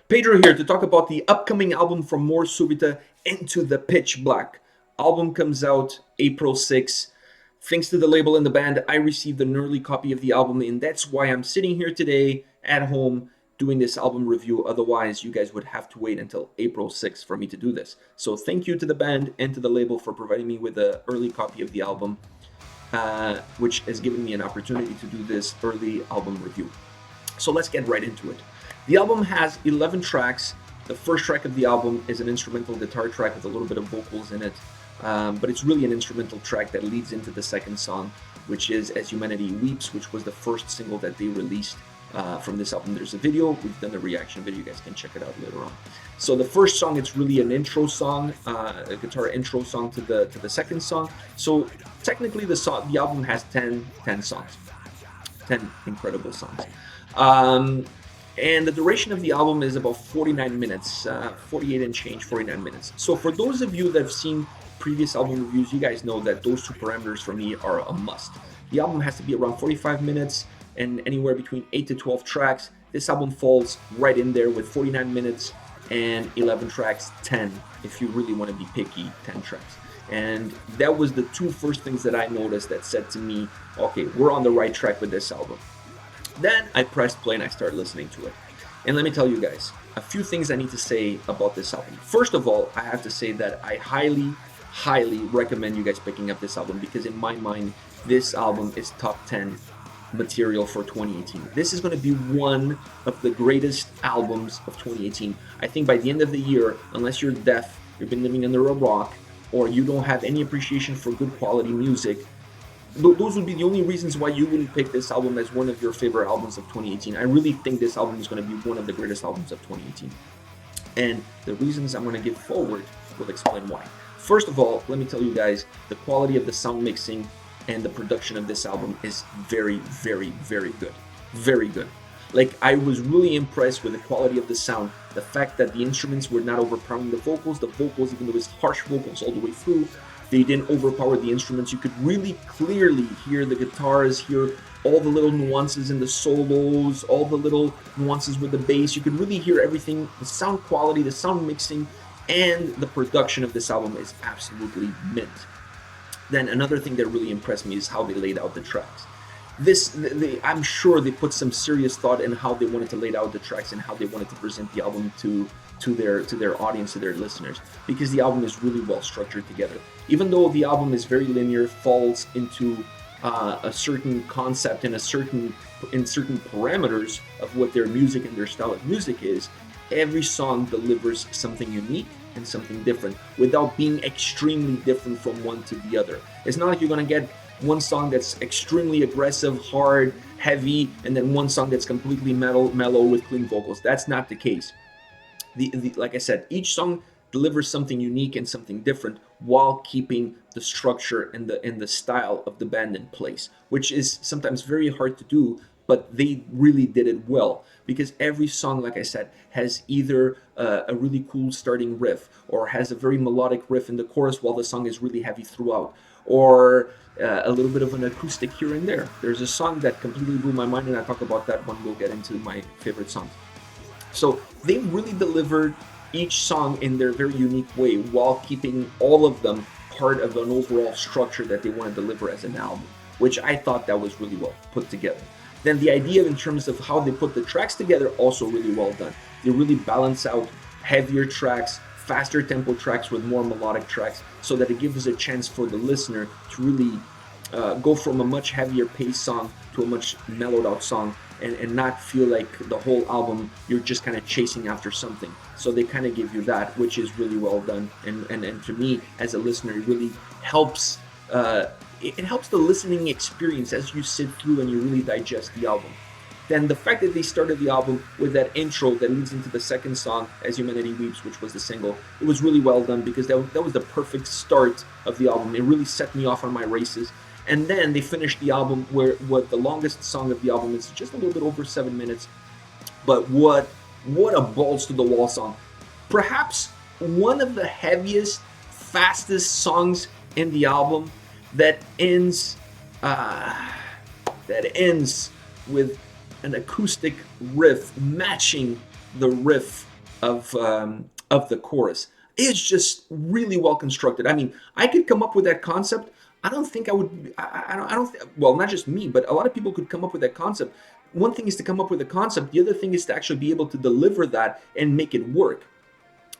Pedro here to talk about the upcoming album from More Subita, Into the Pitch Black. Album comes out April 6th. Thanks to the label and the band, I received an early copy of the album, and that's why I'm sitting here today at home doing this album review. Otherwise, you guys would have to wait until April 6th for me to do this. So thank you to the band and to the label for providing me with an early copy of the album, which has given me an opportunity to do this early album review. So let's get right into it. The album has 11 tracks. The first track of the album is an instrumental guitar track with a little bit of vocals in it, but it's really an instrumental track that leads into the second song, which is As Humanity Weeps, which was the first single that they released from this album. There's a video. We've done a reaction video. You guys can check it out later on. So the first song, it's really an intro song, a guitar intro song to the second song. So technically the album has 10 songs, 10 incredible songs. And the duration of the album is about 49 minutes, 48 and change, 49 minutes. So for those of you that have seen previous album reviews, you guys know that those two parameters for me are a must. The album has to be around 45 minutes and anywhere between 8 to 12 tracks. This album falls right in there with 49 minutes and 11 tracks, 10, if you really want to be picky, 10 tracks. And that was the two first things that I noticed that said to me, okay, we're on the right track with this album. Then I pressed play and I started listening to it. And let me tell you guys, a few things I need to say about this album. First of all, I have to say that I highly recommend you guys picking up this album, because in my mind, this album is top 10 material for 2018. This is going to be one of the greatest albums of 2018. I think by the end of the year, unless you're deaf, you've been living under a rock, or you don't have any appreciation for good quality music, those would be the only reasons why you wouldn't pick this album as one of your favorite albums of 2018. I really think this album is going to be one of the greatest albums of 2018. And the reasons I'm going to give forward will explain why. First of all, let me tell you guys, the quality of the sound mixing and the production of this album is very, very, very good. Very good. Like, I was really impressed with the quality of the sound. The fact that the instruments were not overpowering the vocals, even though it's harsh vocals all the way through, they didn't overpower the instruments. You could really clearly hear the guitars, hear all the little nuances in the solos, all the little nuances with the bass. You could really hear everything. The sound quality, the sound mixing, and the production of this album is absolutely mint. Then another thing that really impressed me is how they laid out the tracks. I'm sure they put some serious thought in how they wanted to lay out the tracks and how they wanted to present the album to their audience, to their listeners, because the album is really well structured together. Even though the album is very linear, falls into a certain concept and certain parameters of what their music and their style of music is, every song delivers something unique and something different without being extremely different from one to the other. It's not like you're gonna get one song that's extremely aggressive, hard, heavy, and then one song that's completely mellow with clean vocals. That's not the case. Like I said, each song delivers something unique and something different while keeping the structure and the style of the band in place, which is sometimes very hard to do, but they really did it well, because every song, like I said, has either a really cool starting riff, or has a very melodic riff in the chorus while the song is really heavy throughout, or a little bit of an acoustic here and there. There's a song that completely blew my mind, and I'll talk about that when we'll get into my favorite songs. So they really delivered each song in their very unique way while keeping all of them part of an overall structure that they want to deliver as an album, which I thought that was really well put together. Then the idea in terms of how they put the tracks together, also really well done. They really balance out heavier tracks, faster tempo tracks with more melodic tracks, so that it gives a chance for the listener to really go from a much heavier paced song to a much mellowed out song, and not feel like the whole album you're just kind of chasing after something. So they kind of give you that, which is really well done. And to me, as a listener, it really helps. It helps the listening experience as you sit through and you really digest the album. Then the fact that they started the album with that intro that leads into the second song, As Humanity Weeps, which was the single, it was really well done, because that was the perfect start of the album. It really set me off on my races. And then they finished the album where what the longest song of the album is just a little bit over 7 minutes. But what a balls to the wall song. Perhaps one of the heaviest, fastest songs in the album that ends with an acoustic riff matching the riff of the chorus is just really well constructed. I mean, I could come up with that concept. I don't think I would. I don't. Well, not just me, but a lot of people could come up with that concept. One thing is to come up with a concept. The other thing is to actually be able to deliver that and make it work.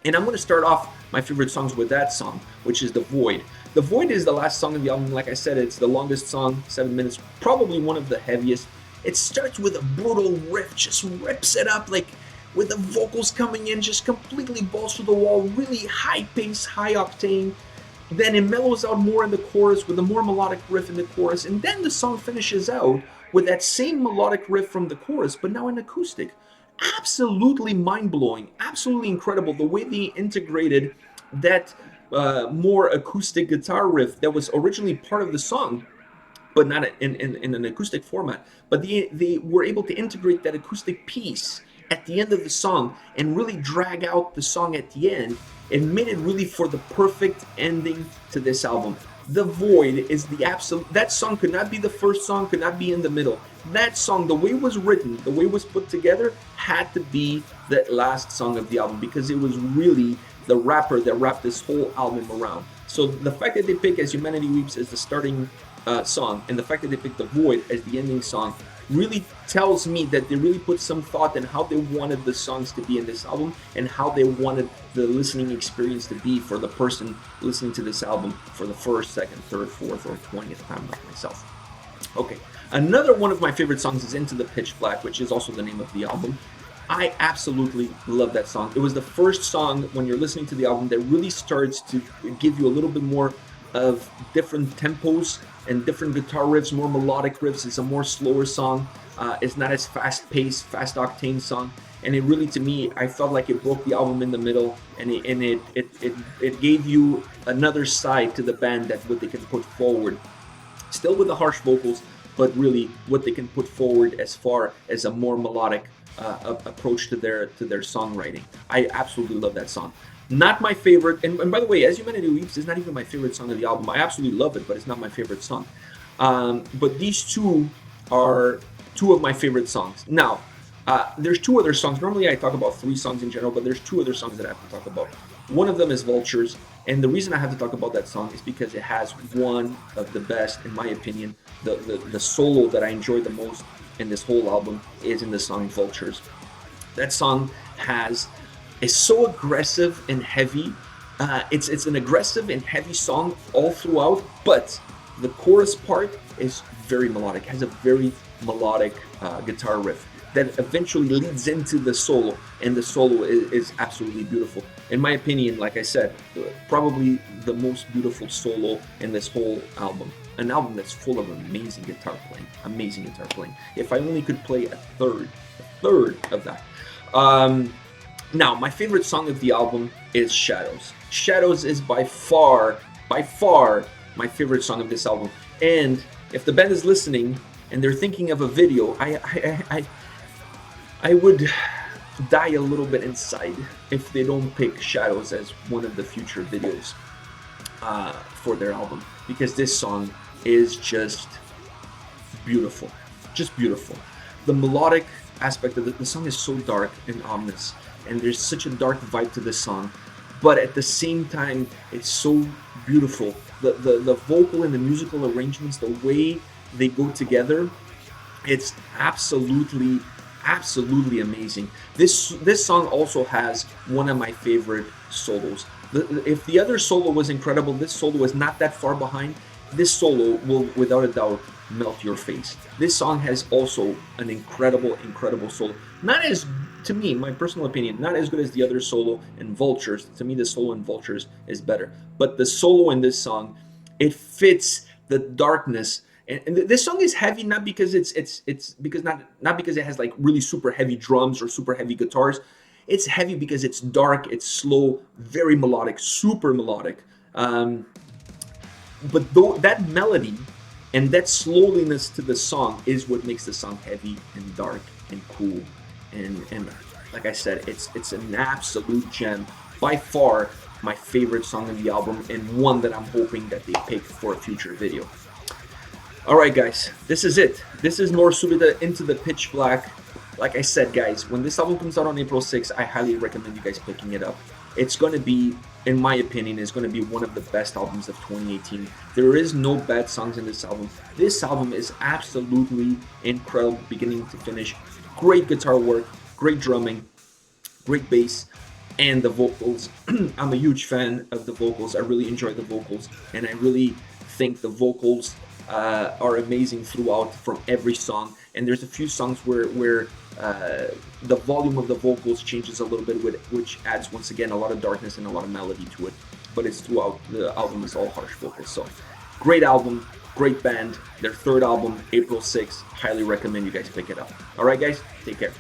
And I'm going to start off my favorite songs with that song, which is The Void. The Void is the last song of the album. Like I said, it's the longest song, 7 minutes, probably one of the heaviest. It starts with a brutal riff, just rips it up, like with the vocals coming in, just completely balls to the wall, really high pace, high octane. Then it mellows out more in the chorus with a more melodic riff in the chorus. And then the song finishes out with that same melodic riff from the chorus, but now in acoustic. Absolutely mind-blowing, absolutely incredible the way they integrated that more acoustic guitar riff that was originally part of the song, but not in an acoustic format. But they were able to integrate that acoustic piece at the end of the song and really drag out the song at the end and made it really for the perfect ending to this album. The Void is the absolute, that song could not be the first song, could not be in the middle. That song, the way it was written, the way it was put together, had to be the last song of the album because it was really the wrapper that wrapped this whole album around. So the fact that they pick As Humanity Weeps as the starting song and the fact that they picked The Void as the ending song really tells me that they really put some thought in how they wanted the songs to be in this album and how they wanted the listening experience to be for the person listening to this album for the first, second, third, fourth, or 20th time like myself. Okay, another one of my favorite songs is Into the Pitch Black, which is also the name of the album. I absolutely love that song. It was the first song when you're listening to the album that really starts to give you a little bit more of different tempos and different guitar riffs, more melodic riffs. It's a more slower song. It's not as fast-paced, fast-octane song. And it really, to me, I felt like it broke the album in the middle, and it gave you another side to the band that what they can put forward. Still with the harsh vocals, but really what they can put forward as far as a more melodic approach to their songwriting. I absolutely love that song. Not my favorite, and by the way, As Humanity Weeps is not even my favorite song of the album. I absolutely love it, but it's not my favorite song. But these two are two of my favorite songs. Now, there's two other songs. Normally I talk about three songs in general, but there's two other songs that I have to talk about. One of them is Vultures, and the reason I have to talk about that song is because it has one of the best, in my opinion, the solo that I enjoy the most in this whole album is in the song Vultures. That song is so aggressive and heavy. It's an aggressive and heavy song all throughout, but the chorus part is very melodic, has a very melodic guitar riff that eventually leads into the solo, and the solo is absolutely beautiful. In my opinion, like I said, probably the most beautiful solo in this whole album. An album that's full of amazing guitar playing. If I only could play a third of that. Now, my favorite song of the album is Shadows. Shadows is by far my favorite song of this album. And if the band is listening and they're thinking of a video, I would die a little bit inside if they don't pick Shadows as one of the future videos for their album, because this song is just beautiful. The melodic aspect of the song is so dark and ominous, and there's such a dark vibe to this song, but at the same time it's so beautiful. The vocal and the musical arrangements, the way they go together, it's absolutely amazing. This song also has one of my favorite solos. If the other solo was incredible, this solo is not that far behind. This solo will without a doubt melt your face. This song has also an incredible solo. Not as, to me, my personal opinion, not as good as the other solo in Vultures. To me, the solo in Vultures is better. But the solo in this song, it fits the darkness. And this song is heavy not because not because it has like really super heavy drums or super heavy guitars. It's heavy because it's dark, it's slow, very melodic, super melodic. But that melody and that slowliness to the song is what makes the song heavy and dark and cool. And like I said, it's an absolute gem. By far my favorite song on the album, and one that I'm hoping that they pick for a future video. Alright guys, this is it. This is more Subita Into the Pitch Black. like I said, guys, when this album comes out on April 6th, I highly recommend you guys picking it up. It's going to be, in my opinion, it's going to be one of the best albums of 2018. There is no bad songs in this album. This album is absolutely incredible, beginning to finish. Great guitar work, great drumming, great bass, and the vocals. I'm a huge fan of the vocals. I really enjoy the vocals, and I really think the vocals are amazing throughout from every song. And there's a few songs where the volume of the vocals changes a little bit, which adds once again a lot of darkness and a lot of melody to it. But it's throughout the album is all harsh vocals. So great album, great band. Their third album, April 6th. Highly recommend you guys pick it up. All right, guys, take care.